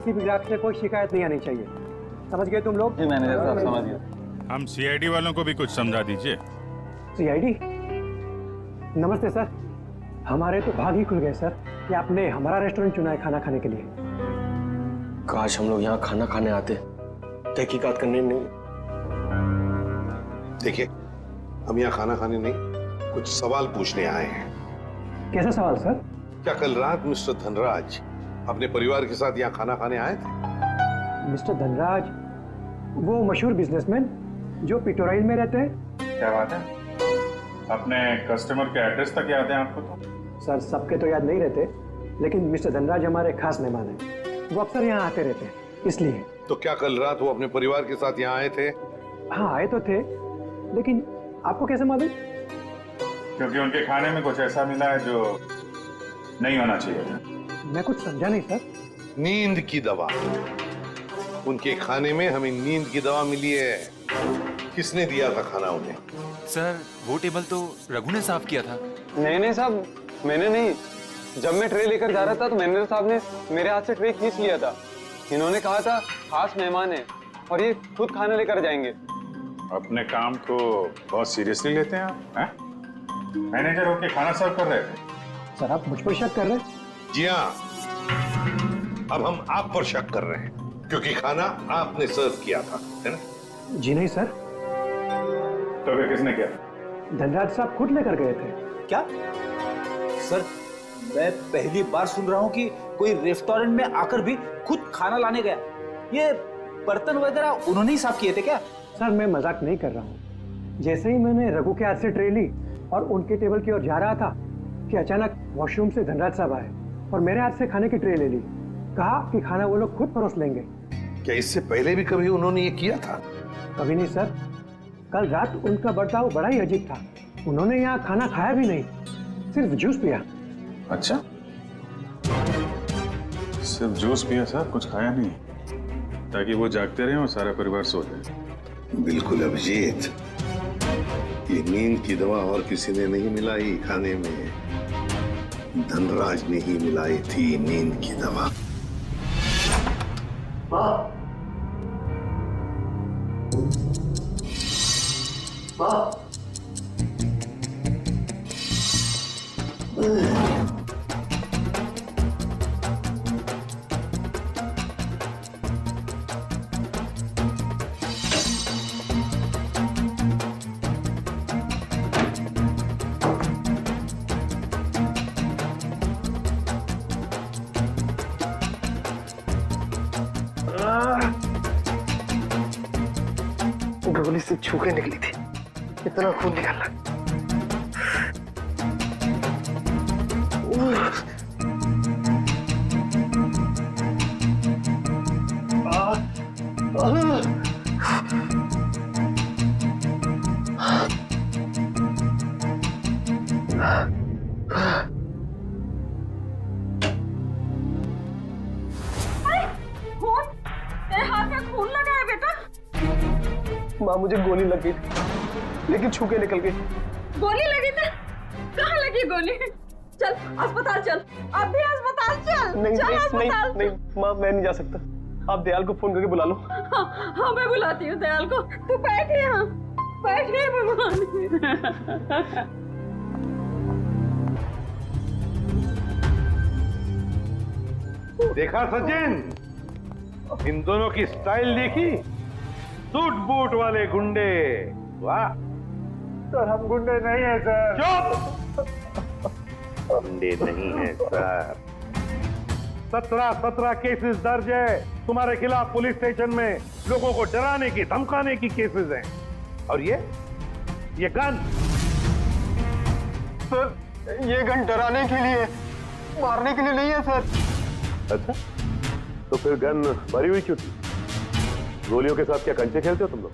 किसी भी ग्राहक से कोई शिकायत नहीं आनी चाहिए। समझ गए तुम लोग? जी मैनेजर साहब समझ गए। हम सीआईडी वालों को भी कुछ समझा दीजिए। सीआईडी? नमस्ते सर, हमारे तो भाग ही खुल गए सर कि आपने हमारा रेस्टोरेंट चुना है खाना खाने के लिए। काश हम लोग यहाँ खाना खाने आते, तहकीकात करने नहीं। देखिए, हम यहाँ खाना खाने नहीं, कुछ सवाल पूछने आए हैं। कैसा सवाल सर? क्या कल रात मिस्टर धनराज अपने परिवार के साथ यहाँ खाना खाने आए थे? मिस्टर धनराज वो मशहूर बिजनेसमैन जो पिटोराइल में रहते हैं? क्या बात है? अपने कस्टमर के एड्रेस तक याद है आपको? तो सर सबके तो याद नहीं रहते, लेकिन मिस्टर धनराज हमारे खास मेहमान हैं। वो अक्सर यहाँ आते रहते हैं, इसलिए। तो क्या कल रात वो अपने परिवार के साथ यहाँ आए थे? हाँ आए तो थे, लेकिन आपको कैसे मालूम? क्योंकि उनके खाने में कुछ ऐसा मिला है जो नहीं होना चाहिए था। मैं कुछ समझा नहीं सर। नींद की दवा। उनके खाने में हमें नींद की दवा मिली है। किसने दिया था खाना उन्हें? सर वो टेबल तो रघु ने साफ किया था। नहीं साहब, मैंने नहीं। जब मैं ट्रे लेकर जा रहा था तो मैनेजर साहब ने मेरे हाथ से ट्रे खींच लिया था। इन्होंने कहा था खास मेहमान है और ये खुद खाना लेकर जाएंगे। अपने काम को बहुत सीरियसली लेते हैं आप, हैं? मैनेजर होके खाना सर्व कर रहे थे। सर आप मुझ पर शक कर रहे हैं? जी हाँ, अब हम आप पर शक कर रहे हैं क्योंकि खाना आपने सर्व किया था, है ना? जी नहीं सर, तो फिर किसने किया? धनराज साहब खुद लेकर गए थे। क्या? सर मैं पहली बार सुन रहा हूँ कि कोई रेस्टोरेंट में आकर भी खुद खाना लाने गया। ये बर्तन वगैरह उन्होंने ही साफ किए थे क्या? सर मैं मजाक नहीं कर रहा हूँ। जैसे ही मैंने रघु के हाथ से ट्रे ली और उनके टेबल की ओर जा रहा था कि अचानक वॉशरूम से धनराज साहब आए और मेरे हाथ से खाने की ट्रे ले ली। कहा कि खाना वो लोग खुद परोस लेंगे। क्या इससे पहले भी कभी उन्होंने ये किया था? कभी नहीं सर। कल रात उनका बर्ताव बड़ा ही अजीब था। उन्होंने यहाँ खाना खाया भी नहीं, सिर्फ जूस पिया। अच्छा, सिर्फ जूस पिया सर, कुछ खाया नहीं, ताकि वो जागते रहे और सारा परिवार सो जाए। बिल्कुल अभिजीत, ये नींद की दवा और किसी ने नहीं मिलाई खाने में, धनराज ने ही मिलाई थी नींद की दवा। गोली से छू के निकली थी, इतना खून निकलना। तेरे हाथ में खून लगा है बेटा। माँ मुझे गोली लग गई थी, लेकिन छू के निकल गई। गोली लगी थी? कहाँ लगी गोली? चल अस्पताल चल, अब भी अस्पताल चल। नहीं चल नहीं अस्पताल नहीं, माँ मैं नहीं जा सकता। आप दयाल को फोन करके बुला लो। हाँ मैं बुलाती हूँ दयाल को। तू बैठ यहाँ, बैठ भगवान। देखा सचिन, इन दोनों की स्टाइल देखी? सूट बूट वाले गुंडे। वाह सर हम गुंडे नहीं है सर। चुप! गुंडे नहीं है सर। 17 केसेस दर्ज है तुम्हारे खिलाफ पुलिस स्टेशन में। लोगों को डराने की धमकाने की केसेस हैं। और ये गन? सर ये गन डराने के लिए, मारने के लिए नहीं है सर। अच्छा, तो फिर गन भरी हुई क्यों थी? गोलियों के साथ क्या कंचे खेलते हो तुम लोग?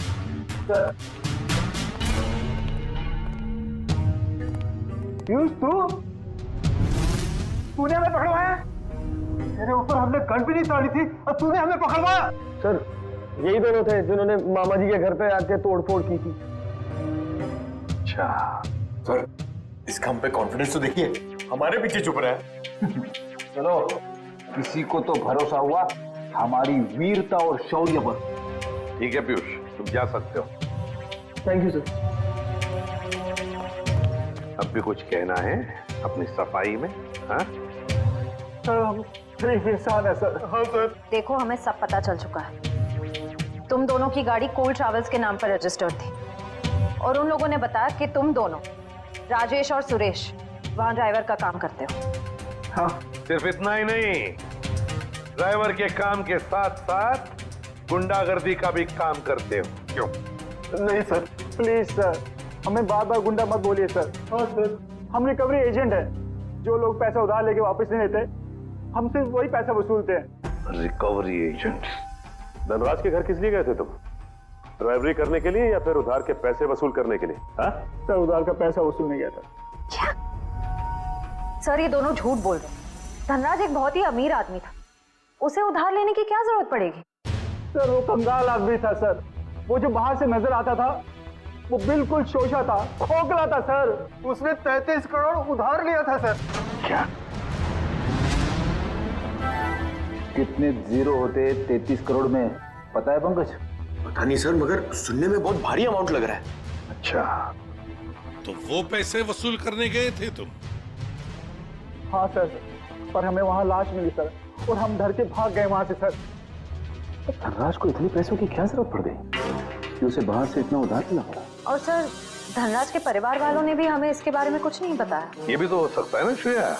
तूने हमें पकड़वाया? तेरे ऊपर हमने गन भी नहीं ताड़ी थी और तूने हमें पकड़वाया? सर यही दोनों थे जिन्होंने मामा जी के घर पे आके तोड़फोड़ की थी। अच्छा सर इसका हम पे कॉन्फिडेंस तो देखिए, हमारे पीछे चुप रहा है। चलो, किसी को तो भरोसा हुआ हमारी वीरता और शौर्य पर। ठीक है पीयूष, तुम जा सकते हो। Thank you sir. अब भी कुछ कहना है अपनी सफाई में? हाँ सर हम इंसान है सर। हाँ सर। देखो, हमें सब पता चल चुका है। तुम दोनों की गाड़ी कूल ट्रैवल्स के नाम पर रजिस्टर्ड थी और उन लोगों ने बताया कि तुम दोनों, राजेश और सुरेश, वहां ड्राइवर का काम करते हो। हाँ। सिर्फ इतना ही नहीं, ड्राइवर के काम के साथ साथ गुंडागर्दी का भी काम करते हो। क्यों? नहीं सर, प्लीज सर, हमें बार बार गुंडा मत बोलिए सर। हाँ सर, हम रिकवरी एजेंट है। जो लोग पैसा उधार लेके वापस नहीं देते, हम सिर्फ वही पैसा वसूलते हैं। Recovery agent? धनराज के घर किस लिए गए थे तुम? ड्राइवरी करने के लिए या फिर उधार के पैसे वसूल करने के लिए? हाँ सर, उधार का पैसा वसूलने गया था। क्या? सर, ये दोनों झूठ बोल रहे हैं। धनराज एक बहुत ही अमीर आदमी था, उसे उधार लेने की क्या जरूरत पड़ेगी? सर वो कंगाल आदमी था सर। वो जो बाहर से नजर आता था वो बिल्कुल शोषा था, खोखला था सर। उसने 33 करोड़ उधार लिया था सर। क्या? कितने जीरो होते 33 करोड़ में, पता है पंकज? पता नहीं सर, मगर सुनने में बहुत भारी अमाउंट लग रहा है। अच्छा, तो वो पैसे वसूल करने गए थे तुम? हाँ सर, पर हमें वहाँ लाश मिली सर और हम डर के भाग गए वहाँ से सर। धनराज को इतने पैसों की क्या जरूरत पड़ गई कि उसे बाहर से इतना उधार लेना पड़ा? और सर, धनराज के परिवार वालों ने भी हमें इसके बारे में कुछ नहीं बताया। ये भी तो हो सकता है ना श्रेया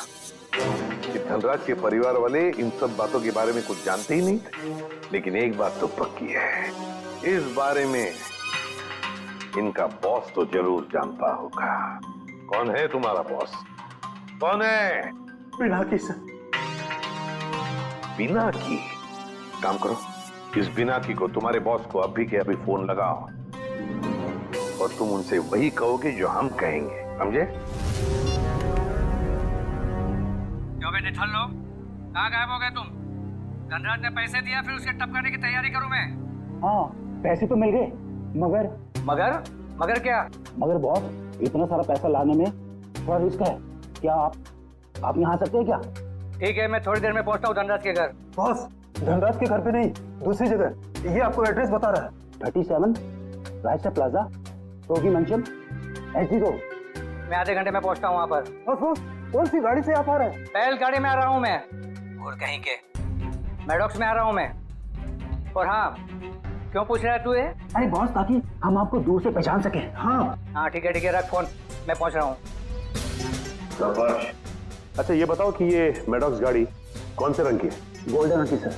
कि धनराज के परिवार वाले इन सब बातों के बारे में कुछ जानते ही नहीं थे। लेकिन एक बात तो पक्की है, इस बारे में इनका बॉस तो जरूर जानता होगा। कौन है तुम्हारा बॉस? कौन है? पिनाकी सर। पिनाकी? काम करो, इस पिनाकी को, तुम्हारे बॉस को अभी के अभी फोन लगाओ और तुम उनसे वही कहोगे जो हम कहेंगे, समझे? क्यों बे निठल्ल लोग, कहाँ गायब हो गए तुम? धनराज ने पैसे दिया, फिर उसके टपकाने की तैयारी करूं मैं। हाँ, पैसे तो मिल गए, मगर मगर क्या? मगर बॉस, इतना सारा पैसा लाने में थोड़ा रिस्क है। क्या आप यहाँ आ सकते हैं क्या? ठीक है, मैं थोड़ी देर में पहुंचता हूँ धनराज के घर। बॉस, धनराज के घर पे नहीं, दूसरी जगह। ये आपको एड्रेस बता रहा है। 37 रायसा प्लाजा, रोगी मंचल, एसडी रोड। मैं आधे घंटे में पहुंचता हूँ वहाँ पर। बॉस, कौन सी गाड़ी से आप आ रहे हैं? पहल गाड़ी में आ रहा हूँ मैं। और कहीं के मैडॉक्स में आ रहा हूँ मैं। और हाँ, क्यों पूछ रहा है तू ये? अरे बॉस, ताकि हम आपको दूर से पहचान सके। हाँ ठीक है, रख फोन, मैं पहुंच रहा हूँ। अच्छा ये बताओ कि ये मैडॉक्स गाड़ी कौन से रंग की है? गोल्डन रंग की सर।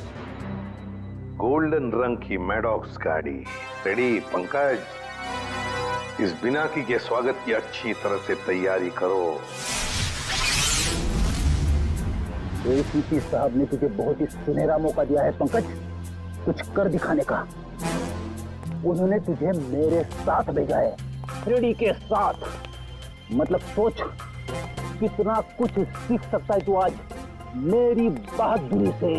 गोल्डन रंग की मैडॉक्स गाड़ी रेडी? पंकज, इस बिनाकी के स्वागत की अच्छी तरह से तैयारी करो। एसीपी साहब ने तुझे बहुत ही सुनहरा मौका दिया है पंकज, कुछ कर दिखाने का। उन्होंने तुझे मेरे साथ भेजा है, फ्रेडी के साथ। मतलब सोच कितना कुछ सीख सकता है तू आज मेरी बहादुरी से।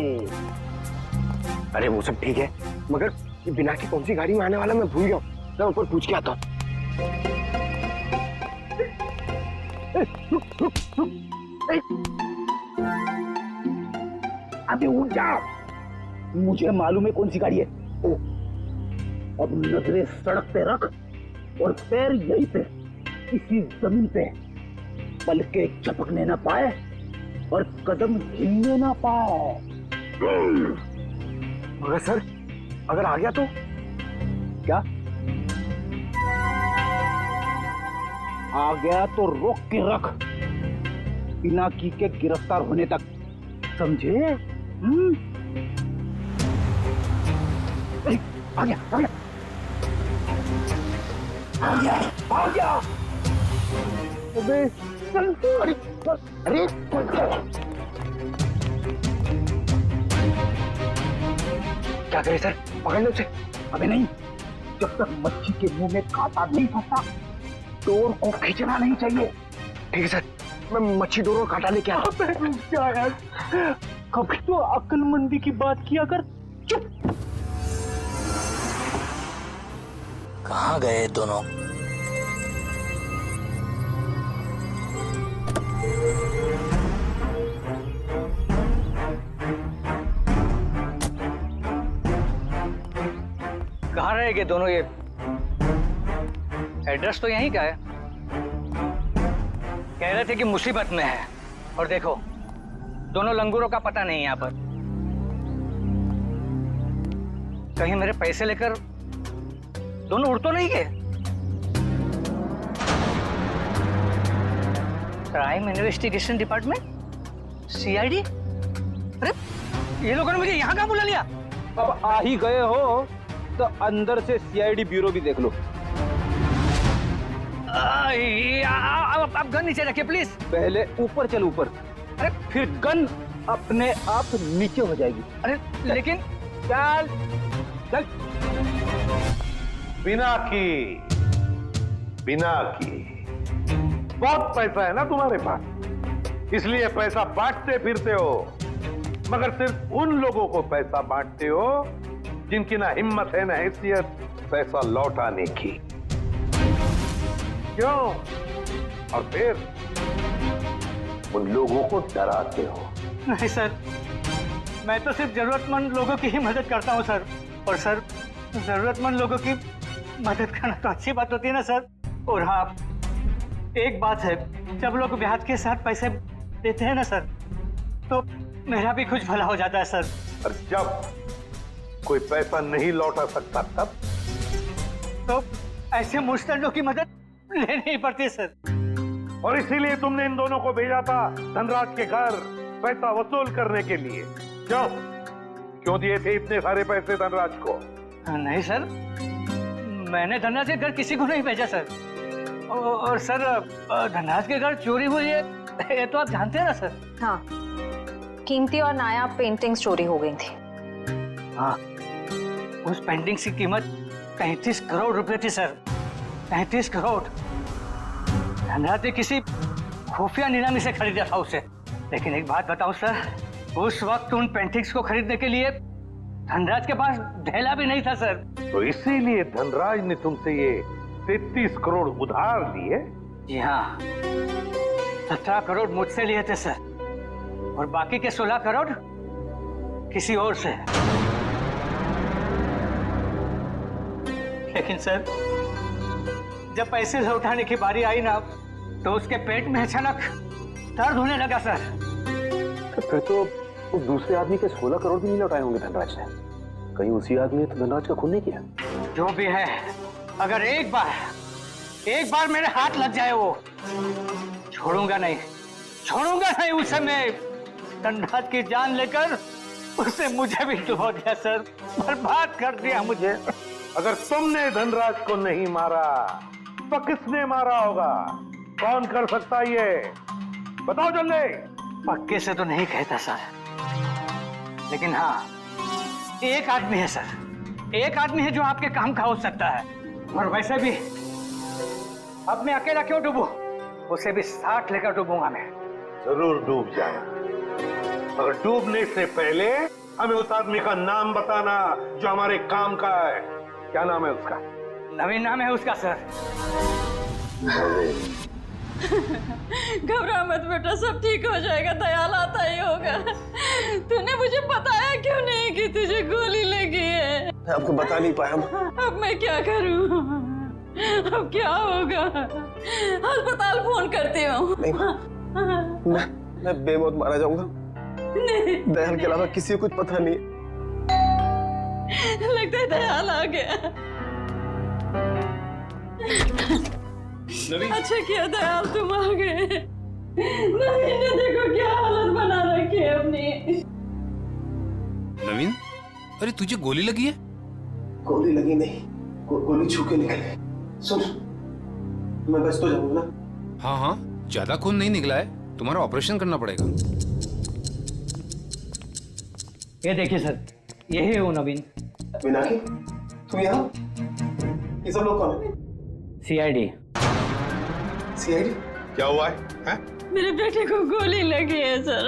अरे वो सब ठीक है, मगर ये बिना की कौन सी गाड़ी में आने वाला मैं भूल गया हूँ। मैं ऊपर पूछ के आता हूँ। अभी उठ जा, मुझे मालूम है कौन सी गाड़ी है। ओ, अब नजरें सड़क पे रख और पैर यहीं पे, इसी जमीन पे, पलकें झपकने ना पाए और कदम हिलने ना पाए। मगर सर, अगर आ गया तो? क्या आ गया तो रोक के रख, पिनाकी के गिरफ्तार होने तक, समझे? आ गया, आ गया, आ गया, आ गया। अबे चल, अरे अरे क्या करे सर, पकड़ लो उसे। अबे नहीं, जब तक मच्छी के मुंह में कांटा नहीं फंसता डोर को खींचना नहीं चाहिए। ठीक है सर, मैं मच्छी डोर और कांटा लेके आता हूँ। क्या यार, कभी तो अक्लमंदी की बात किया कर। चुप। कहाँ गए दोनों? कहाँ रहेंगे दोनों ये? एड्रेस तो यहीं का है। कह रहे थे कि मुसीबत में है, और देखो दोनों लंगूरों का पता नहीं यहाँ पर। कहीं मेरे पैसे लेकर दोनों उड़ तो नहीं गए? Crime investigation department, CID? अरे ये लोगों ने मुझे यहाँ कहाँ बुला लिया? अब आ ही गए हो तो अंदर से सीआईडी ब्यूरो भी देख लो। आप गन नीचे रखिए प्लीज। पहले ऊपर चल, ऊपर। अरे फिर गन अपने आप नीचे हो जाएगी। अरे लेकिन चल चल। बिना की बहुत पैसा है ना तुम्हारे पास, इसलिए पैसा बांटते फिरते हो, मगर सिर्फ उन लोगों को पैसा बांटते हो जिनकी ना हिम्मत है ना हैसियत पैसा लौटाने की। क्यों? और फिर उन लोगों को डराते हो। नहीं सर, मैं तो सिर्फ जरूरतमंद लोगों की ही मदद करता हूँ सर। और सर, जरूरतमंद लोगों की मदद करना तो अच्छी बात होती है ना सर। और हाँ, एक बात है, जब लोग ब्याज के साथ पैसे देते हैं ना सर, तो मेरा भी कुछ भला हो जाता है सर। और जब कोई पैसा नहीं लौटा सकता तब तो ऐसे मुश्तरों की मदद लेनी ही पड़ती है सर। और इसीलिए तुमने इन दोनों को भेजा था धनराज के घर पैसा वसूल करने के लिए। क्यों दिए थे इतने सारे पैसे धनराज को? नहीं सर, मैंने धनराज के घर किसी को नहीं भेजा सर। और सर, धनराज के घर चोरी हुई है ये तो आप जानते हैं ना सर। हाँ, कीमती और नायाब पेंटिंग्स चोरी हो गई थी। हाँ, उस पेंटिंग की कीमत 35 करोड़ रुपए थी सर। 35 करोड़। धनराज ने किसी खुफिया नीलामी से खरीदा था उसे। लेकिन एक बात बताऊं सर, उस वक्त उन पेंटिंग्स को खरीदने के लिए धनराज के पास ढेला भी नहीं था सर। तो इसीलिए धनराज ने तुमसे ये 33 करोड़ उधार लिए? जी हाँ, 17 करोड़ मुझसे लिए थे सर, और बाकी के 16 करोड़ किसी और से। लेकिन सर, जब पैसे लौटाने की बारी आई ना, तो उसके पेट में अचानक दर्द होने लगा सर। फिर तो उस दूसरे आदमी के 16 करोड़ भी नहीं लौटाए होंगे धनराज ने। कहीं उसी आदमी ने तो धनराज का खून नहीं किया? जो भी है, अगर एक बार मेरे हाथ लग जाए, वो छोड़ूंगा नहीं उसे। मैं धनराज की जान लेकर उसने मुझे भी डुबो दिया सर, बर्बाद कर दिया मुझे। अगर तुमने धनराज को नहीं मारा तो किसने मारा होगा? कौन कर सकता है ये? बताओ जल्दी। पक्के से तो नहीं कहता सर, लेकिन हाँ, एक आदमी है सर, एक आदमी है जो आपके काम का हो सकता है। और वैसे भी अब मैं अकेला क्यों डूबूं? उसे भी साथ लेकर डूबूंगा मैं। जरूर डूब जाना, मगर डूबने से पहले हमें उस आदमी का नाम बताना जो हमारे काम का है। क्या नाम है उसका? नवीन नाम है उसका सर। घबरा मत बेटा, सब ठीक हो जाएगा, दयाल आता ही होगा। तूने मुझे बताया क्यों नहीं कि तुझे गोली लगी है? मैं आपको बता नहीं पाया। अब मैं क्या करूं? अब क्या होगा? अस्पताल फोन करती हूँ। मैं बेमौत मारा जाऊंगा। नहीं, दयाल के अलावा किसी को कुछ पता नहीं। लगता है दयाल आ गया। अच्छा किया दयाल तुम आ गए। नवीन ने देखो क्या हालत बना रखी है अपनी। नवीन, अरे तुझे गोली लगी है? गोली लगी नहीं, गोली छू के निकली। सुन, मैं बच तो जाऊंगा ना? हाँ हाँ, ज्यादा खून नहीं निकला है, तुम्हारा ऑपरेशन करना पड़ेगा। ये देखिए सर, यही है वो नवीन। मीनाक्षी, तुम यहाँ? ये सब लोग कौन है? सीआईडी। सीआईडी? क्या हुआ है? मेरे बेटे को गोली लगी है सर।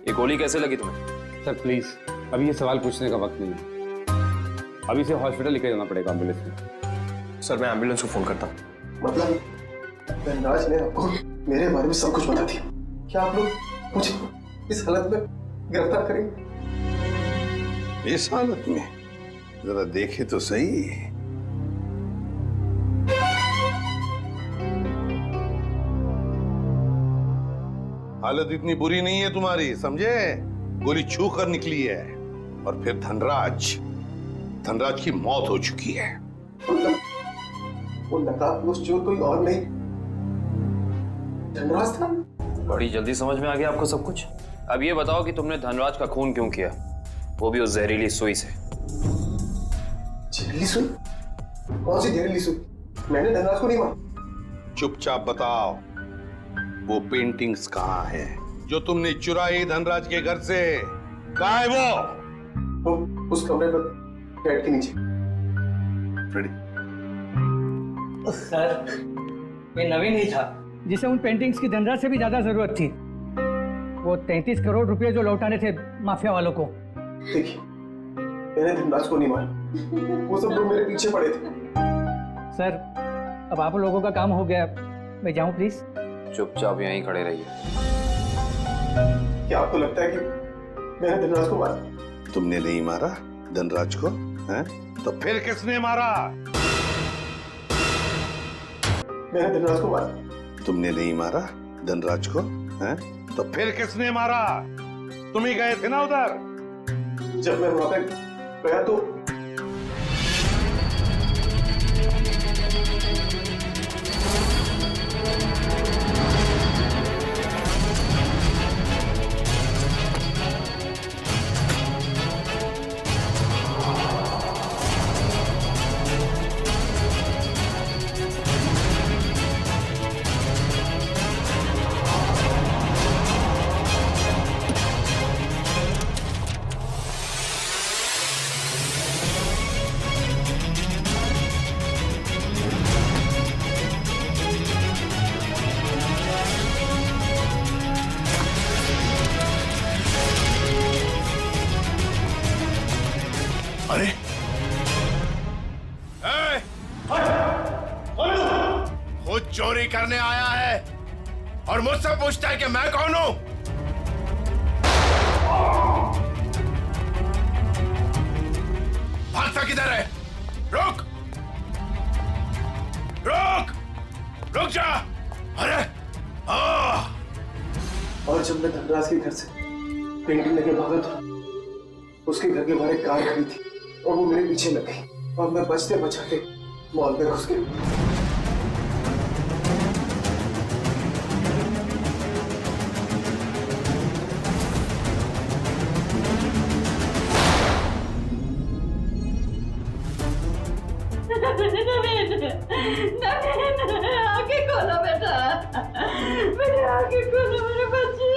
ये गोली कैसे लगी तुम्हें? सर प्लीज, अभी ये सवाल पूछने का वक्त नहीं है। अभी से हॉस्पिटल लेकर जाना पड़ेगा एम्बुलेंस में। सर, मैं एम्बुलेंस को फोन करता हूँ। मतलब धनराज ने आपको मेरे बारे में सब कुछ बता दिया। क्या आप लोग मुझे इस हालत में गिरफ्तार करेंगे? इस हालत में जरा देखे तो सही। हालत इतनी बुरी नहीं है तुम्हारी, समझे? गोली छू कर निकली है और फिर धनराज की मौत हो चुकी है। वो नकाबपोश चोर कोई और नहीं, धनराज था। बड़ी जल्दी समझ में आ गया आपको सब कुछ। अब ये बताओ कि तुमने धनराज का खून क्यों किया, वो भी उस जहरीली सुई से। जहरीली सुई? कौन सी जहरीली सुई? मैंने धनराज को नहीं मारा। चुपचाप बताओ, वो पेंटिंग्स कहाँ है जो तुमने चुराई धनराज के घर से? कहाँ है वो उस कमरे पर बेड के नीचे। फ्रेडी, सर, कोई नवीन ही था जिसे उन पेंटिंग्स की धनराज से भी ज्यादा जरूरत थी। वो 33 करोड़ रुपए जो लौटाने थे माफिया वालों को। देखिए, मैंने धनराज को नहीं मारा, वो सब लोग मेरे पीछे पड़े थे। सर, अब आप लोगों का काम हो गया, मैं जाऊं प्लीज? चुपचाप यहीं खड़े रहिए। क्या आपको लगता है कि मैंने धनराज को मारा? तुमने नहीं मारा धनराज को, हैं? तो फिर किसने मारा? मैंने धनराज को मारा। तुमने नहीं मारा धनराज को, हैं? तो फिर किसने मारा? तुम ही गए थे ना उधर। जब मैं वहां पे गया तो चोरी करने आया है और मुझसे पूछता है कि मैं कौन हूं? भागता किधर है? रुक रुक रुक जा। अरे और जब मैं धनराज के घर से पेंटिंग लेके भागा तो उसके घर के बाहर एक कार खड़ी थी और वो मेरे पीछे लग गई और मैं बचते बचाते मॉल में घुस गया। आगे खोलो बेटा, मेरे आगे खोलो मेरे बच्चे।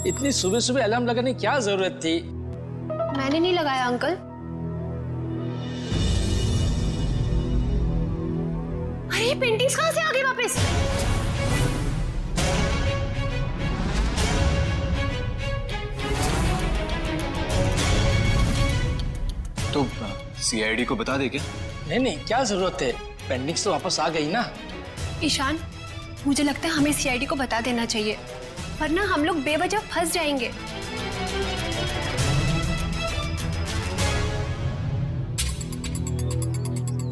इतनी सुबह सुबह अलार्म लगाने की क्या जरूरत थी? मैंने नहीं लगाया अंकल। अरे पेंटिंग्स कहां से आ गई वापस? तो सीआईडी को बता दे क्या? नहीं, क्या जरूरत है, पेंडिंग्स तो वापस आ गई ना। ईशान, मुझे लगता है हमें सीआईडी को बता देना चाहिए, वरना हम लोग बेवजह फंस जाएंगे।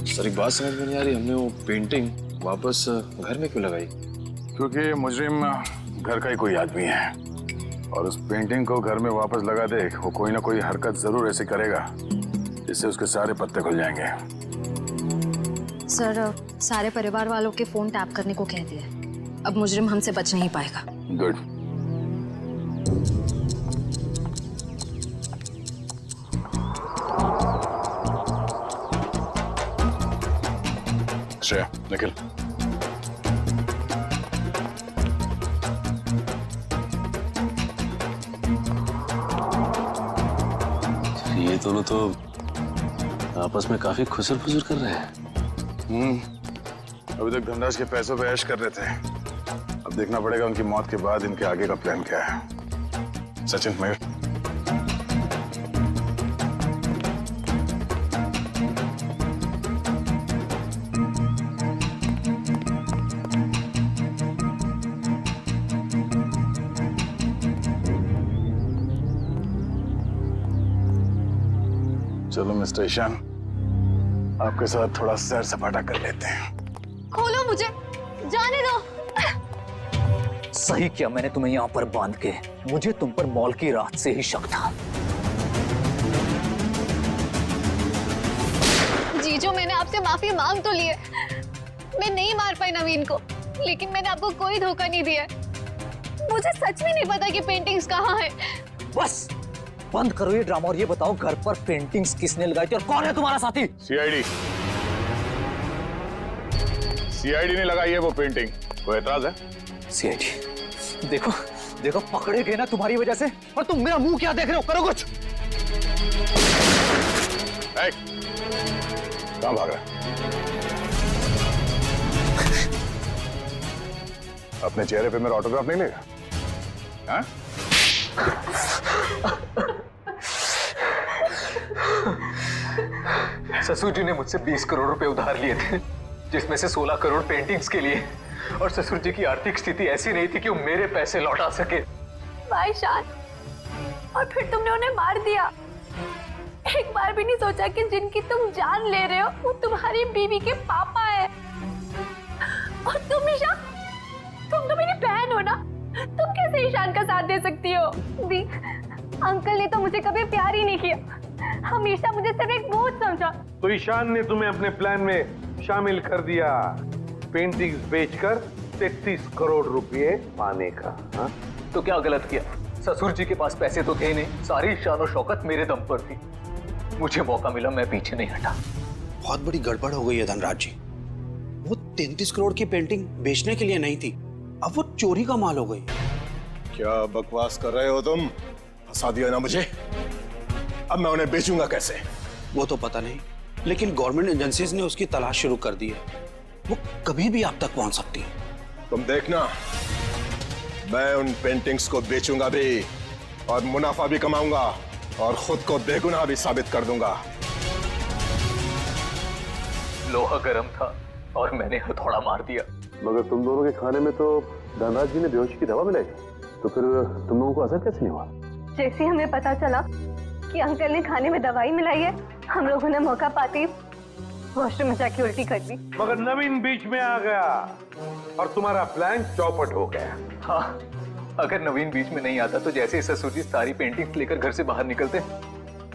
सर, एक बात समझ में नहीं आ रही, हमने वो पेंटिंग वापस घर में क्यों लगाई? क्योंकि मुजरिम घर का ही कोई आदमी है और उस पेंटिंग को घर में वापस लगा दे, वो कोई ना कोई हरकत जरूर ऐसे करेगा जिससे उसके सारे पत्ते खुल जाएंगे। सर, सारे परिवार वालों के फोन टैप करने को कह दिया, अब मुजरिम हमसे बच नहीं पाएगा। गुड। श्रेया, निखिल, ये दोनों तो आपस में काफी खुसर फुसर कर रहे हैं। अभी तक धनराज के पैसों पे ऐश कर रहे थे, अब देखना पड़ेगा उनकी मौत के बाद इनके आगे का प्लान क्या है। सचिन, मयूर, चलो मिस्टर ईशान, आपके साथ थोड़ा सैर सपाटा कर लेते हैं। खोलो मुझे, जाने दो। सही किया मैंने तुम्हें यहाँ पर बांध के। मुझे तुम पर मॉल की रात से ही शक था। जीजू, मैंने आपसे माफी मांग तो ली है। मैं नहीं मार पाई नवीन को, लेकिन मैंने आपको कोई धोखा नहीं दिया। मुझे सच में नहीं पता कि पेंटिंग्स कहाँ है। बस बंद करो ये ड्रामा और ये बताओ घर पर पेंटिंग्स किसने लगाई थी और कौन है तुम्हारा साथी? सीआईडी ने लगाई है वो पेंटिंग। कोई एतराज है? सीआईडी? देखो देखो, पकड़े गए ना तुम्हारी वजह से। और तुम मेरा मुंह क्या देख रहे हो? करो कुछ। कहाँ भाग रहा है? अपने चेहरे पे मेरा ऑटोग्राफ नहीं लेगा? हाँ? ससुर जी ने मुझसे 20 करोड़ रुपए उधार लिए थे, जिसमें से 16 करोड़ पेंटिंग्स के लिए। और ससुर जी की आर्थिक स्थिति ऐसी नहीं थी कि वो मेरे पैसे लौटा सके। भाई शान, और फिर तुमने उन्हें मार दिया। एक बार भी नहीं सोचा कि जिनकी तुम जान ले रहे हो वो तुम्हारी बीवी के पापा है। और तुम ईशान, तुम तो मेरी बहन हो ना, तुम कैसे ईशान का साथ दे सकती हो? दी, अंकल ने तो मुझे कभी प्यार ही नहीं किया, हमेशा मुझे सिर्फ एक बोझ समझा। तो ईशान ने तुम्हें अपने प्लान में शामिल कर दिया, पेंटिंग्स बेचकर 33 करोड़ रुपए पाने का। हा? तो क्या गलत किया? ससुर जी के पास पैसे तो थे नहीं, सारी शान और शौकत मेरे दम पर थी। मुझे मौका मिला, मैं पीछे नहीं हटा। बहुत बड़ी गड़बड़ हो गई है धनराज जी। वो 33 करोड़ की पेंटिंग बेचने के लिए नहीं थी, अब वो चोरी का माल हो गई। क्या बकवास कर रहे हो तुम? फंसा दिया ना मुझे। अब मैं उन्हें बेचूंगा कैसे? वो तो पता नहीं, लेकिन गवर्नमेंट एजेंसीज ने उसकी तलाश शुरू कर दी है। वो कभी भी आप तक पहुंच सकती है। तुम देखना, मैं उन पेंटिंग्स को बेचूंगा भी और मुनाफा भी कमाऊंगा और खुद को बेगुनाह भी साबित कर दूंगा। लोहा गर्म था और मैंने हथौड़ा मार दिया। मगर तुम दोनों के खाने में तो धनराज जी ने बेहोशी की दवा मिलाई, तो फिर तुम लोगों को असर कैसे नहीं हुआ? जैसे हमें पता चला कि अंकल ने खाने में दवाई मिलाई है, हम लोगों ने मौका पाते वॉशरूम में जाके उल्टी कर दी। मगर नवीन बीच में आ गया और तुम्हारा प्लान चौपट हो गया। हाँ, अगर नवीन बीच में नहीं आता तो जैसे ही ससुर जी सारी पेंटिंग्स लेकर घर से बाहर निकलते,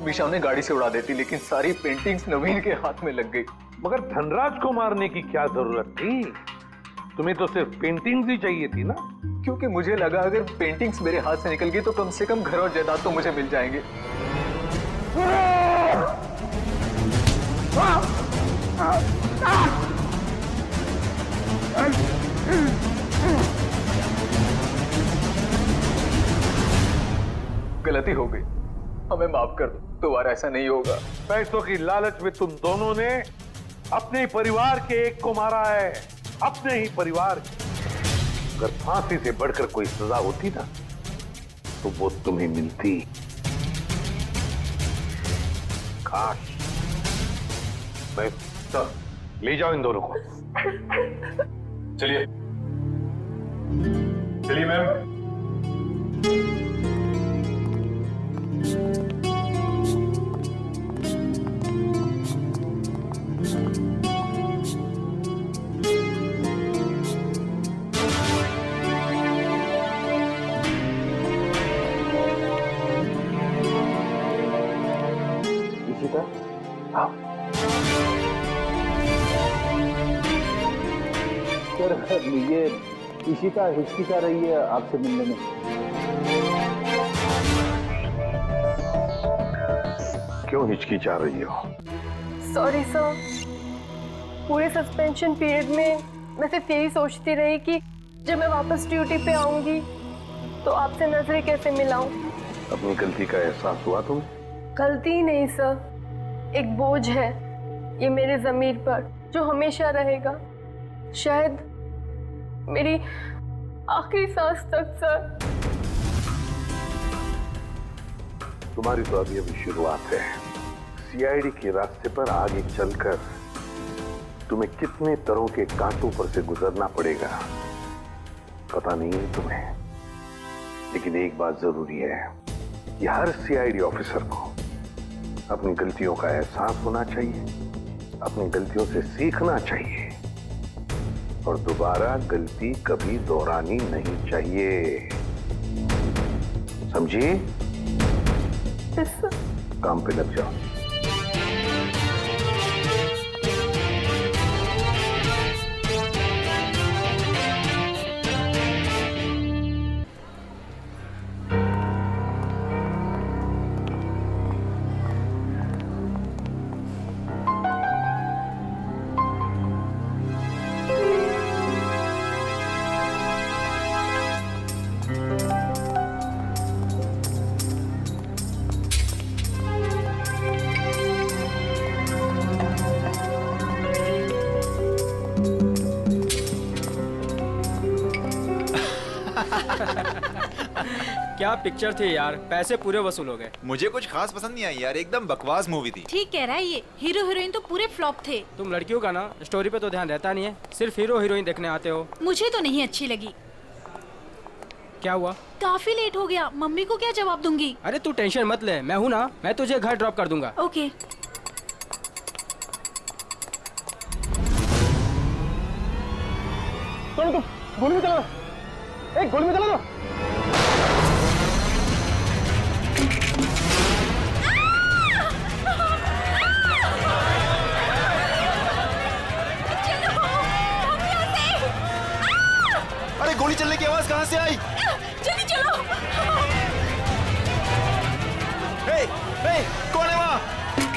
मीशा उन्हें गाड़ी से उड़ा देती, लेकिन सारी पेंटिंग्स नवीन के हाथ में लग गई। मगर धनराज को मारने की क्या जरूरत थी? तुम्हें तो सिर्फ पेंटिंग्स ही चाहिए थी ना? क्योंकि मुझे लगा अगर पेंटिंग्स मेरे हाथ से निकल गई तो कम से कम घर और जायदाद तो मुझे मिल जाएंगे। गलती हो गई, हमें माफ कर दो, दोबारा ऐसा नहीं होगा। पैसों की लालच में तुम दोनों ने अपने परिवार के एक को मारा है, अपने ही परिवार। अगर फांसी से बढ़कर कोई सजा होती ना तो वो तुम्हें मिलती। काश मैं ले जाओ इन दोनों को। चलिए चलिए मैम। सर, ये इशिता हिचकिचा रही है आपसे मिलने में। क्यों हिचकिचा रही हो? सॉरी सर, पूरे सस्पेंशन पीरियड में मैं सिर्फ यही सोचती रही कि जब मैं वापस ड्यूटी पे आऊंगी तो आपसे नजरें कैसे मिलाऊं। अपनी गलती का एहसास हुआ तुम्हें? गलती ही नहीं सर, एक बोझ है ये मेरे जमीर पर जो हमेशा रहेगा, शायद मेरी आखिरी सांस तक। सर, तुम्हारी तो अभी शुरुआत है। सीआईडी के रास्ते पर आगे चलकर तुम्हें कितने तरह के कांटों पर से गुजरना पड़ेगा पता नहीं है तुम्हें, लेकिन एक बात जरूरी है कि हर सीआईडी ऑफिसर को अपनी गलतियों का एहसास होना चाहिए, अपनी गलतियों से सीखना चाहिए और दोबारा गलती कभी दोहरानी नहीं चाहिए, समझिए? काम पे लग जाओ। क्या पिक्चर थी यार, पैसे पूरे वसूल हो गए। मुझे कुछ खास पसंद नहीं आई यार, एकदम बकवास मूवी थी। ठीक कह रहा है ये, हीरो हीरोइन तो पूरे फ्लॉप थे। तुम लड़कियों का ना स्टोरी पे तो ध्यान रहता नहीं है, सिर्फ हीरो हीरोइन देखने आते हो। मुझे तो नहीं अच्छी लगी। क्या हुआ? काफी लेट हो गया, मम्मी को क्या जवाब दूंगी? अरे तू टेंशन मत ले, मैं हूँ ना, मैं तुझे घर ड्रॉप कर दूंगा। ओके। तो गोली में चला, एक गोली में चला दो। अरे गोली चलने की आवाज कहाँ से आई? जल्दी चलो। हे, हे, कौन है वहाँ?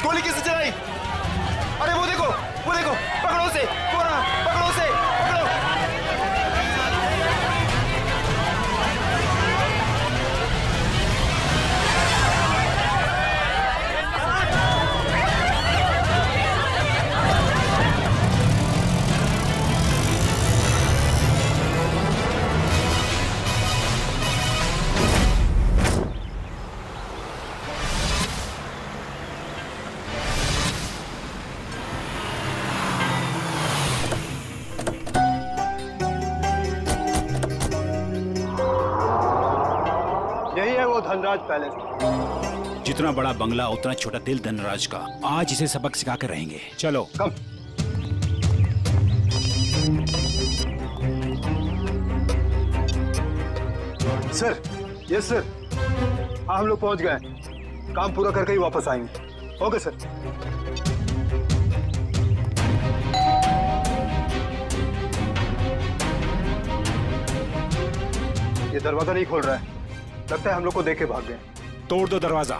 गोली किसने चलाई? अरे वो देखो, पकड़ो उसे, कौन है? पकड़ो उसे, पकड़ो। यही है वो धनराज पैलेस। जितना बड़ा बंगला उतना छोटा दिल धनराज का। आज इसे सबक सिखा कर रहेंगे। चलो कम। Sir, yes sir. हाँ हम लोग पहुंच गए, काम पूरा करके ही वापस आएंगे। Okay sir. ये दरवाजा नहीं खोल रहा है, लगता है हम लोग को देख के भाग गए। तोड़ दो दरवाजा।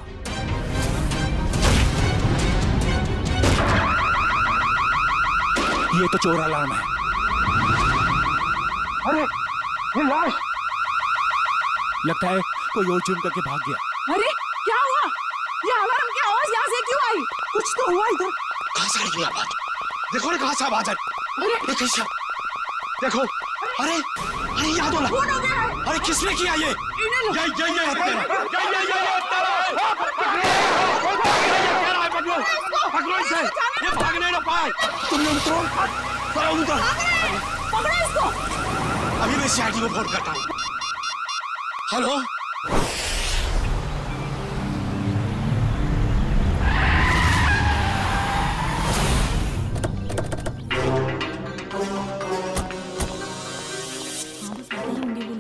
ये तो चोर अलार्म है। अरे ये लाश! लगता है कोई और जुर्म करके भाग गया। अरे क्या हुआ? ये अलार्म की आवाज यहाँ से क्यों आई? कुछ तो हुआ इधर। कहाँ से आई ये आवाज? देखो ना कहाँ से आवाज आई। अरे देखो, अरे याद होला। अरे किसने किया ये? पकड़ो इसे, ये भागने न पाए। तुमने उनको पकड़ो इसको। अभी मैं सीआईडी को फोन करता हूँ। हेलो,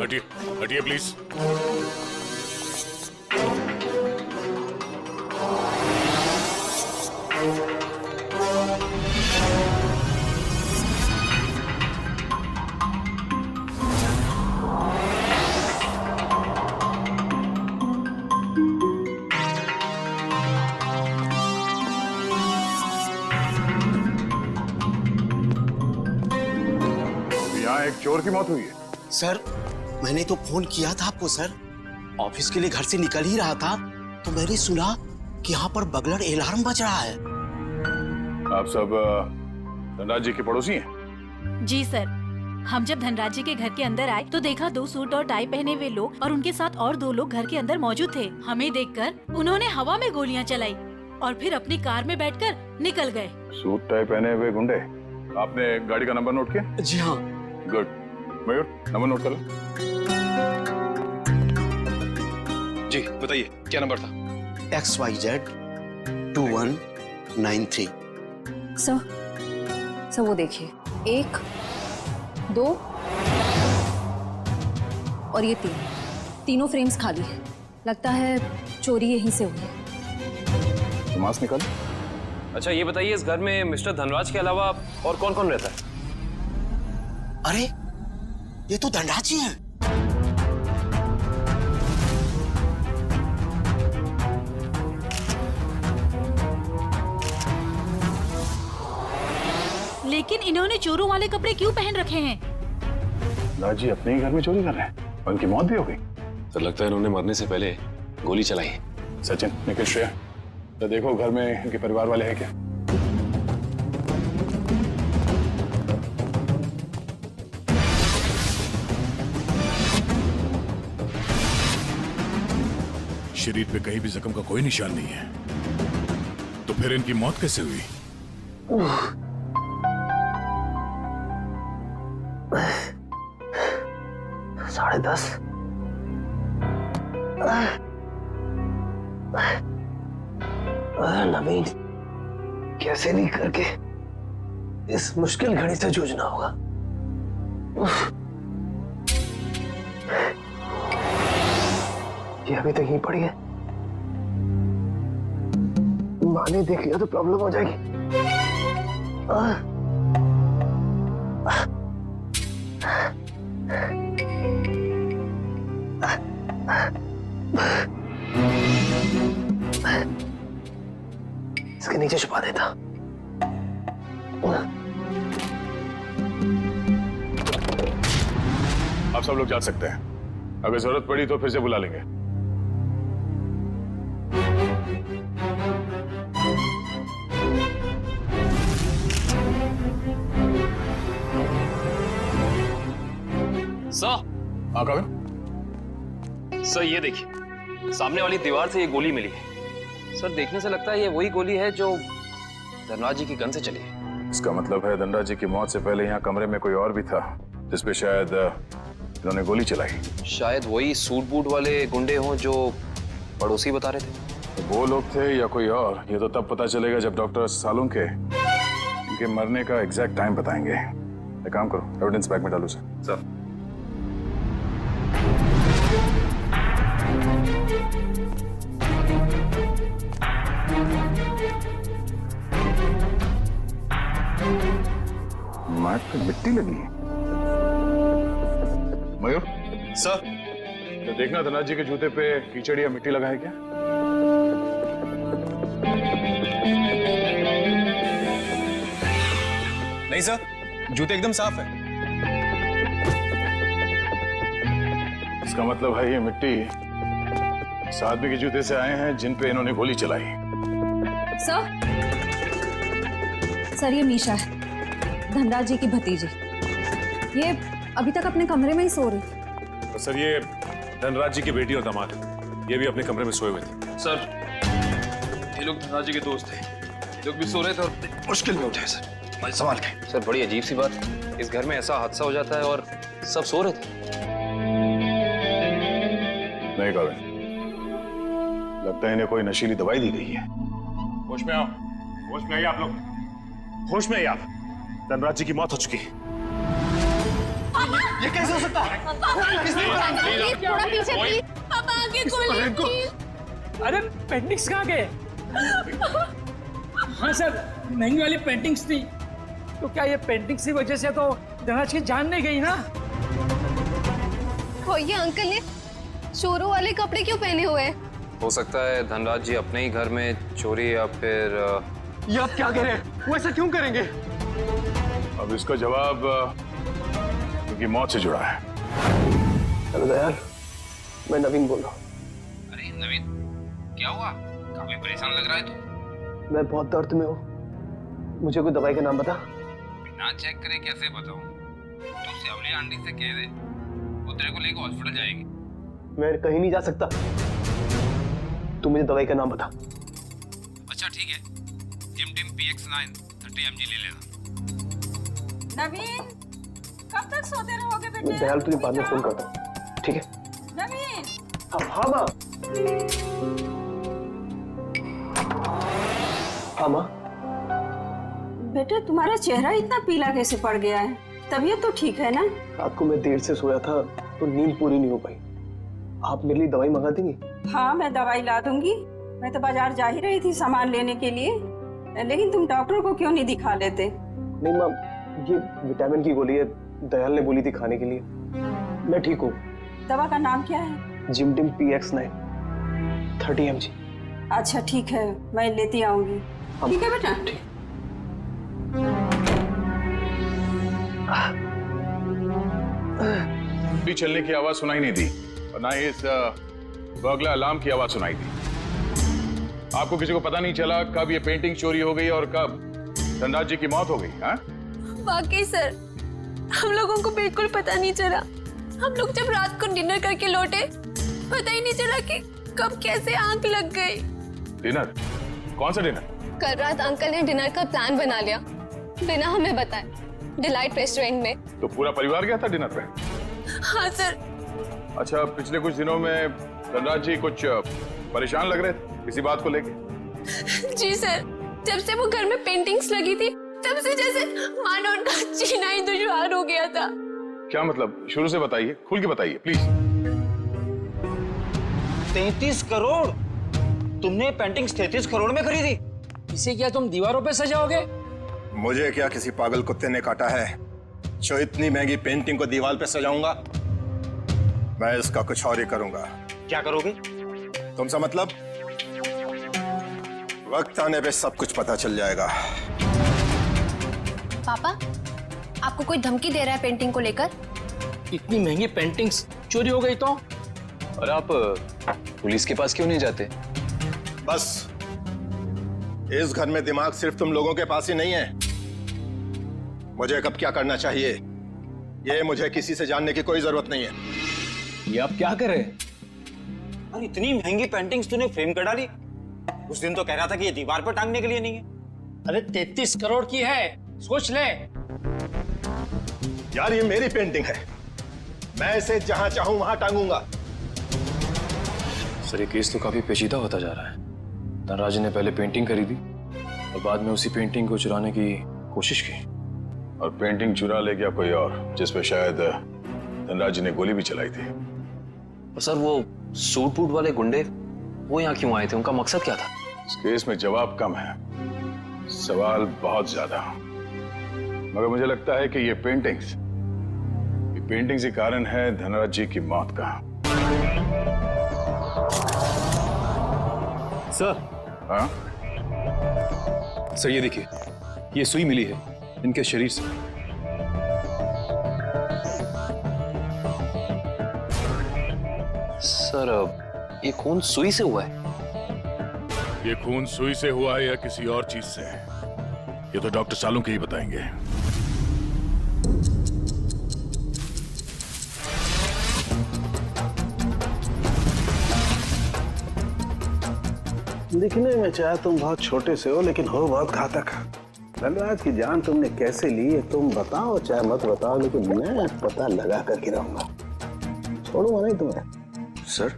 हटिए हटिए प्लीज। यहाँ एक चोर की मौत हुई है। सर मैंने तो फोन किया था आपको सर। ऑफिस के लिए घर से निकल ही रहा था तो मैंने सुना कि यहाँ पर बगलर अलार्म बज रहा है। आप सब धनराज जी के पड़ोसी हैं? जी सर, हम जब धनराज जी के घर के अंदर आए तो देखा 2 सूट और टाई पहने हुए लोग और उनके साथ और 2 लोग घर के अंदर मौजूद थे। हमें देखकर उन्होंने हवा में गोलियां चलाई और फिर अपनी कार में बैठकर निकल गए। सूट टाई पहने हुए गुंडे। आपने गाड़ी का नंबर नोट किया? जी हाँ। गुड। मयूर नंबर नोट कर लो। जी बताइए क्या नंबर था? XYZ 2193। सर वो देखिए, 1 2 और ये 3, तीनों फ्रेम्स खाली है। लगता है चोरी यहीं से हुई है। मास्क निकाल। अच्छा ये बताइए, इस घर में मिस्टर धनराज के अलावा और कौन कौन रहता है? अरे ये तो धनराज जी हैं। लेकिन इन्होंने चोरों वाले कपड़े क्यों पहन रखे हैं? धनराज जी अपने ही घर में चोरी कर रहे हैं और उनकी मौत भी हो गई। तो लगता है इन्होंने मरने से पहले गोली चलाई है। सचिन, निखिल, श्रेया, तो देखो घर में इनके परिवार वाले हैं क्या? शरीर पे कहीं भी जख्म का कोई निशान नहीं है, तो फिर इनकी मौत कैसे हुई? 10:30। नवीन, कैसे नहीं करके इस मुश्किल घड़ी से जूझना होगा। ये अभी तक यहीं पड़ी है। माँ ने देख लिया तो प्रॉब्लम हो जाएगी। इसके नीचे छुपा देता। आप सब लोग जा सकते हैं। अगर जरूरत पड़ी तो फिर से बुला लेंगे। सर। हाँ कविन? सर ये देखिए, सामने वाली दीवार से ये गोली मिली है। सर देखने से लगता है ये वही गोली है जो धनराज जी की गन से चली है। इसका मतलब है धनराज जी की मौत से पहले यहाँ कमरे में कोई और भी था जिसपे शायद इन्होंने गोली चलाई। शायद वही सूट बूट वाले गुंडे हों जो पड़ोसी बता रहे थे। तो वो लोग थे या कोई और, ये तो तब पता चलेगा जब डॉक्टर सालुंग के इनके मरने का एग्जैक्ट टाइम बताएंगे। एक काम करो, एविडेंस बैग में डालो सर। मैट पे मिट्टी लगी है। मयूर सर, तो देखना धनराज जी के जूते पे कीचड़ या मिट्टी लगा है क्या? नहीं सर, जूते एकदम साफ है। इसका मतलब है ये मिट्टी इस आदमी के जूते से आए हैं जिन पे इन्होंने गोली चलाई। सर ये मीशा है, धनराज जी की भतीजी। ये अभी तक अपने कमरे में ही सो रही थी। तो सर ये धनराज जी की बेटी और दामाद है, ये भी अपने कमरे में सोए हुए थे। सर ये लोग धनराज जी के दोस्त थे, ये लोग भी सो रहे थे और मुश्किल में उठे सर, भाई संभाल के। सर बड़ी अजीब सी बात, इस घर में ऐसा हादसा हो जाता है और सब सो रहे थे। नहीं कविन, लगता है इन्हें कोई नशीली दवाई दी गई है। होश में आओ, होश में आइए आप लोग, होश में आइए आप। धनराज जी की मौत हो चुकी है। ये कैसे हो सकता है? थोड़ा पीछे प्लीज। पापा आगे गोली। अरे पेंटिंग्स कहाँ गए? हाँ सर, महंगी वाली पेंटिंग्स थी। तो क्या ये पेंटिंग्स की वजह से तो धनराज की जान नहीं गई ना? हो ये अंकल ने चोरों वाले कपड़े क्यों पहने हुए हैं? हो सकता है धनराज जी अपने ही घर में चोरी या फिर ये आप क्या कह रहे हैं? वो ऐसा क्यों करेंगे? अब इसका जवाब उनकी मौत से जुड़ा है। हेलो दयाल, मैं नवीन बोल रहा हूँ। अरे नवीन, क्या हुआ? काफी परेशान लग रहा है तू। मैं बहुत दर्द में हूँ, मुझे कोई दवाई का नाम बता। बिना चेक करे कैसे बताऊं? तू सेवली आंटी से कह दे, वो तेरे को लेकर हॉस्पिटल जाएगी। मैं कहीं नहीं जा सकता, तू मुझे दवाई का नाम बता। अच्छा ठीक है, जिमटिम PX9 30 mg ले लेना। नवीन, कब तक सोते रहोगे बेटे? दयाल तुझे बाद में फोन करता हूँ, ठीक है? नवीन। हाँ माँ। हाँ माँ। बेटा तुम्हारा चेहरा इतना पीला कैसे पड़ गया है? तबीयत तो ठीक है ना? रात को मैं देर से सोया था तो नींद पूरी नहीं हो पाई। आप मेरे लिए दवाई मंगा देंगी? हाँ मैं दवाई ला दूंगी। मैं तो बाजार जा ही रही थी सामान लेने के लिए, लेकिन तुम डॉक्टर को क्यों नहीं दिखा लेते? नहीं माँ, ये विटामिन की गोली है, दयाल ने बोली थी खाने के लिए। मैं ठीक हूँ। दवा का नाम क्या है? जिमटिम PX9 30 mg। अच्छा ठीक है, मैं लेती आऊंगी। ठीक है बेटा। भी चलने की आवाज सुनाई नहीं दी और ना ही इस बर्गलर अलार्म की आवाज सुनाई दी। आपको किसी को पता नहीं चला कब ये पेंटिंग चोरी हो गई और कब धनराज जी की मौत हो गई? हाँ? वाकई सर, हम लोगों को बिल्कुल पता नहीं चला। हम लोग जब रात को डिनर करके लौटे, पता ही नहीं चला कि कब कैसे आंख लग गई। डिनर? कौन सा डिनर? कल रात अंकल ने डिनर का प्लान बना लिया बिना हमें बताए, डिलाइट रेस्टोरेंट में। तो पूरा परिवार गया था डिनर पे? हाँ सर। अच्छा, पिछले कुछ दिनों में धनराज जी कुछ परेशान लग रहे थे किसी बात को लेके? जी सर, जब से वो घर में पेंटिंग्स लगी थी तब से जैसे मानो उनका जीना ही दुश्वार हो गया था। क्या मतलब? शुरू से बताइए, खुल के बताइए प्लीज। 33 करोड़? तुमने पेंटिंग्स 33 करोड़ में खरीदी? इसे क्या तुम दीवारों पे सजाओगे? मुझे क्या किसी पागल कुत्ते ने काटा है जो इतनी महंगी पेंटिंग को दीवार पे सजाऊंगा? मैं इसका कुछ और ही करूंगा। क्या करोगे? तुमसे मतलब? वक्त आने पे सब कुछ पता चल जाएगा। पापा, आपको कोई धमकी दे रहा है पेंटिंग को लेकर? इतनी महंगी पेंटिंग्स चोरी हो गई तो? और आप पुलिस के पास क्यों नहीं जाते? बस, इस घर में दिमाग सिर्फ तुम लोगों के पास ही नहीं है। मुझे कब क्या करना चाहिए ये मुझे किसी से जानने की कोई जरूरत नहीं है। ये आप क्या कर रहे हैं? अरे इतनी महंगी पेंटिंग्स तूने फ्रेम कर डाली। उस दिन तो कह रहा था कि ये दीवार पर टांगने के लिए नहीं है। अरे 33 करोड़ की है, सोच ले। यार ये मेरी पेंटिंग है, मैं इसे जहां चाहूं वहां टांगूंगा। सर, ये केस तो काफी पेचीदा होता जा रहा है। धनराज ने पहले पेंटिंग खरीदी और बाद में उसी पेंटिंग को चुराने की कोशिश की। और पेंटिंग चुरा ले गया कोई और, जिसपे शायद धनराज जी ने गोली भी चलाई थी। और सर, वो सूट बूट वाले गुंडे वो यहाँ क्यों आए थे? उनका मकसद क्या था? इस केस में जवाब कम है, सवाल बहुत ज्यादा। मगर मुझे लगता है कि ये पेंटिंग्स ही कारण है धनराज जी की मौत का। सर। हाँ? सर ये देखिए, ये सुई मिली है इनके शरीर से। सर, ये खून सुई से हुआ है? ये खून सुई से हुआ है या किसी और चीज से, ये तो डॉक्टर सालुंके ही बताएंगे। दिखने में चाहे तुम बहुत छोटे से हो, लेकिन हो बहुत घातक। धनराज की जान तुमने कैसे ली है तुम बताओ चाहे मत बताओ, लेकिन मैं पता लगा कर गिराऊंगा, छोड़ूंगा नहीं तुम्हें। सर,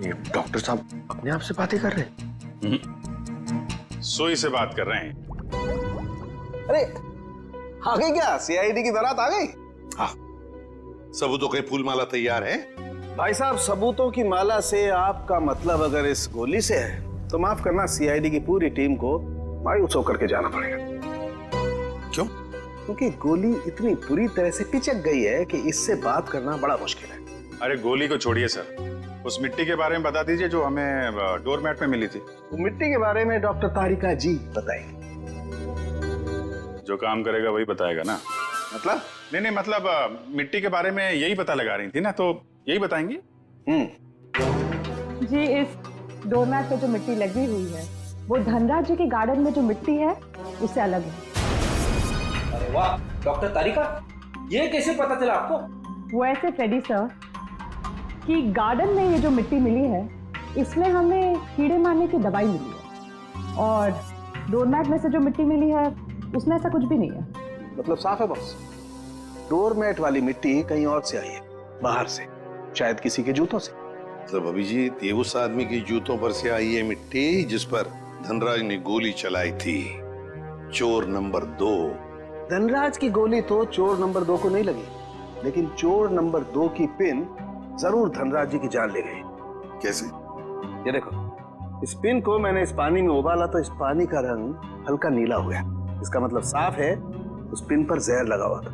ये डॉक्टर साहब अपने आप से बातें कर रहे हैं? सुई से बात कर रहे हैं। अरे आ गई क्या? CID की बारात आ गई? हाँ, सबूतों के फूल माला तैयार है। भाई साहब, सबूतों की माला से आपका मतलब अगर इस गोली से है तो माफ करना, CID की पूरी टीम को मायूस होकर के जाना पड़ेगा। क्यों? क्योंकि गोली इतनी बुरी तरह से पिचक गई है कि इससे बात करना बड़ा मुश्किल है। अरे गोली को छोड़िए सर, उस मिट्टी के बारे में बता दीजिए जो हमें डोरमैट में मिली थी। वो मिट्टी के बारे में डॉक्टर तारिका जी बताएंगे। जो काम करेगा वही बताएगा ना? मतलब? नहीं, मतलब मिट्टी के बारे में यही पता लगा रही थी ना, तो यही बताएंगी। जी, इस डोरमैट पे जो मिट्टी लगी हुई है वो धनराज जी के गार्डन में जो मिट्टी है उससे अलग है। अरे वाह, डॉक्टर तारिका, ये कैसे पता चला आपको? वो ऐसे फ्रेडी सर कि गार्डन में ये जो मिट्टी मिली है इसमें हमें कीड़े मारने की दवाई मिली है, और डोरमैट में से जो मिट्टी मिली है उसमें ऐसा कुछ भी नहीं है। मतलब साफ है बॉस, डोरमैट वाली मिट्टी कहीं और से आई है, बाहर से, शायद किसी के जूतों से। मतलब अभिजीत, ये उस आदमी की जूतों पर से आई है मिट्टी जिस पर धनराज ने गोली चलाई थी चोर नंबर 2। धनराज की गोली तो चोर नंबर 2 को नहीं लगी, लेकिन चोर नंबर 2 की पिन जरूर धनराज जी की जान ले गई। कैसे? ये देखो, इस पिन को मैंने इस पानी में उबाला तो इस पानी का रंग हल्का नीला हो गया। इसका मतलब साफ है उस पिन पर जहर लगा हुआ था।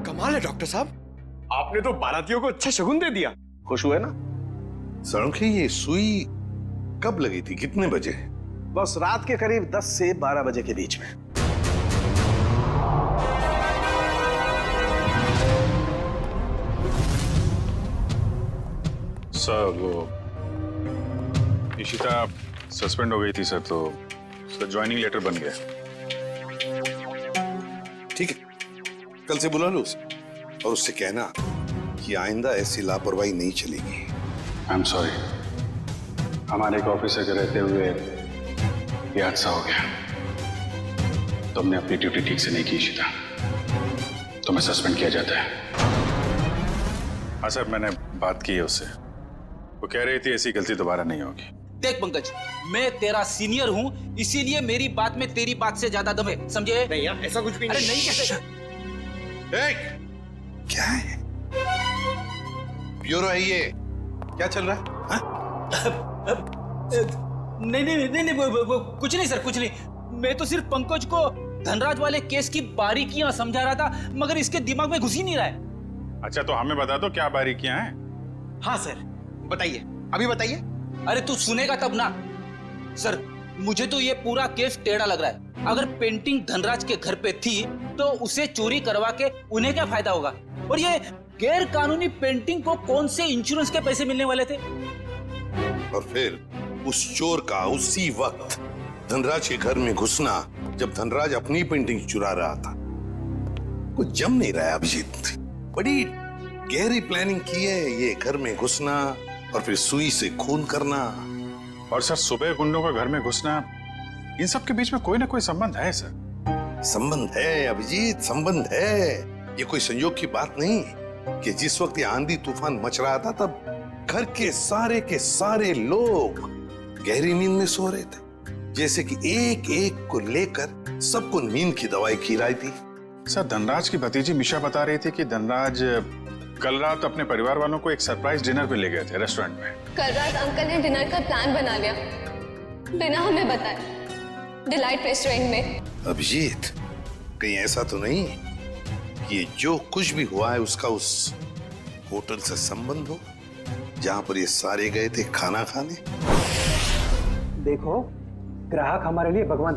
कमाल है डॉक्टर साहब, आपने तो बारातियों को अच्छा शगुन दे दिया। खुश हुए ना? सड़के ये सुई कब लगी थी, कितने बजे? बस रात के करीब 10 से 12 बजे के बीच में। सर वो इशिता सस्पेंड हो गई थी सर, तो उसका ज्वाइनिंग लेटर बन गया। ठीक है, कल से बुला लो उसे और उससे कहना कि आइंदा ऐसी लापरवाही नहीं चलेगी। आई एम सॉरी, हमारे एक ऑफिसर के रहते हुए ये हादसा हो गया, तो हमने अपनी ड्यूटी ठीक से नहीं की इशिता, तो मैं सस्पेंड किया जाता है। हाँ सर, मैंने बात की है उससे, वो कह रही थी ऐसी गलती दोबारा नहीं होगी। देख पंकज, मैं तेरा सीनियर हूँ, इसीलिए मेरी बात में तेरी बात से ज्यादा दम है, समझे? नहीं यार, ऐसा कुछ भी नहीं। अरे नहीं कैसे? क्या है? ब्यूरो है ये, क्या चल रहा है? नहीं, कुछ नहीं सर, कुछ नहीं। मैं तो सिर्फ पंकज को धनराज वाले केस की बारीकियां समझा रहा था, मगर इसके दिमाग में घुस ही नहीं रहा है। अच्छा, तो हमें बता दो क्या बारीकियां हैं। हाँ सर, बताइए, अभी बताइए। अरे तू सुनेगा तब ना। सर, मुझे तो ये पूरा केस टेढ़ा लग रहा है। अगर पेंटिंग धनराज के घर पे थी तो उसे चोरी करवा के उन्हें क्या फायदा होगा? और ये गैर कानूनी पेंटिंग को कौन से इंश्योरेंस के पैसे मिलने वाले थे? और फिर उस चोर का उसी वक्त धनराज के घर में घुसना जब धनराज अपनी पेंटिंग चुरा रहा था। कुछ जम नहीं रहा है अभिजीत, बड़ी गहरी प्लानिंग की है ये घर में घुसना और फिर सुई से खून करना। और सर, सुबह गुंडों का घर में घुसना, इन सब के बीच में कोई ना कोई संबंध है सर। संबंध है अभिजीत, संबंध है। ये कोई संयोग की बात नहीं कि जिस वक्त ये आंधी तूफान मच रहा था तब घर के सारे लोग गहरी नींद में सो रहे थे, जैसे कि एक एक को लेकर सबको नींद की दवाई खिलाई थी। सर, धनराज की भतीजी मिशा बता रही थी कि धनराज कल रात अपने परिवार वालों को एक सरप्राइज डिनर पे ले गए थे रेस्टोरेंट में। कल रात अंकल ने डिनर का प्लान बना लिया बिना हमें बताए, डिलाइट रेस्टोरेंट में। अभिजीत, कहीं ऐसा तो नहीं कि ये जो कुछ भी हुआ है उसका उस होटल से संबंध हो जहां पर ये सारे गए थे खाना खाने? देखो, ग्राहक हमारे लिए भगवान